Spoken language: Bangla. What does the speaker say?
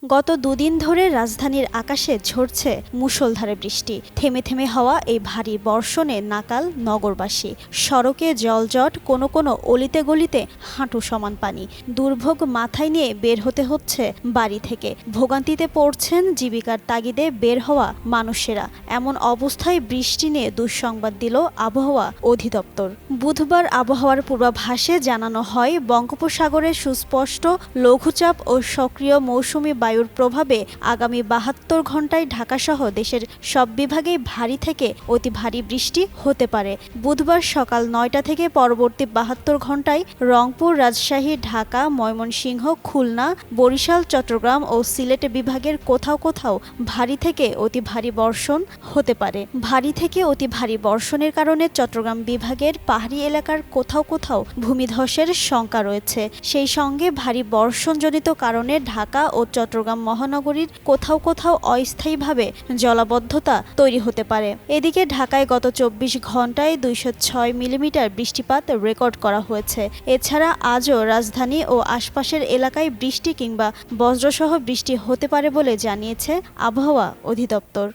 গত দুদিন ধরে রাজধানীর আকাশে ঝরছে মুষলধারে বৃষ্টি। থেমে থেমে হওয়া এই ভারী বর্ষণে নাকাল নগরবাসী। সড়কে জলজট, কোনো কোনো অলিতে গলিতে হাঁটু সমান পানি। দুর্ভোগ মাথায় নিয়ে বের হতে হচ্ছে বাড়ি থেকে। ভোগান্তিতে পড়ছেন জীবিকার তাগিদে বের হওয়া মানুষেরা। এমন অবস্থায় বৃষ্টি নিয়ে দুঃসংবাদ দিল আবহাওয়া অধিদপ্তর। বুধবার আবহাওয়ার পূর্বাভাসে জানানো হয়, বঙ্গোপসাগরে সুস্পষ্ট লঘুচাপ ও সক্রিয় মৌসুমি বায়ুর প্রভাবে আগামী ৭২ ঘণ্টায় ঢাকাসহ দেশের সব বিভাগেই ভারী থেকে অতি ভারী বৃষ্টি হতে পারে। বুধবার সকাল ৯টা থেকে পরবর্তী ৭২ ঘণ্টায় রংপুর, রাজশাহী, ঢাকা, ময়মনসিংহ, খুলনা, বরিশাল, চট্টগ্রাম ও সিলেট বিভাগের কোথাও কোথাও ভারী থেকে অতি ভারী বর্ষণ হতে পারে। ভারী থেকে অতি ভারী বর্ষণের কারণে চট্টগ্রাম বিভাগের পাহাড়ি এলাকার কোথাও কোথাও ভূমিধসের শঙ্কা রয়েছে। সেই সঙ্গে ভারী বর্ষণজনিত কারণে ঢাকা ও চট্টগ্রাম মহানগরীর কোথাও কোথাও অস্থায়ীভাবে জলাবদ্ধতা তৈরি হতে পারে। এদিকে ঢাকায় গত ২৪ ঘণ্টায় ২০৬ মিলিমিটার বৃষ্টিপাত রেকর্ড করা হয়েছে। এছাড়া আজও রাজধানী ও আশপাশের এলাকায় বৃষ্টি কিংবা বজ্রসহ বৃষ্টি হতে পারে বলে জানিয়েছে আবহাওয়া অধিদপ্তর।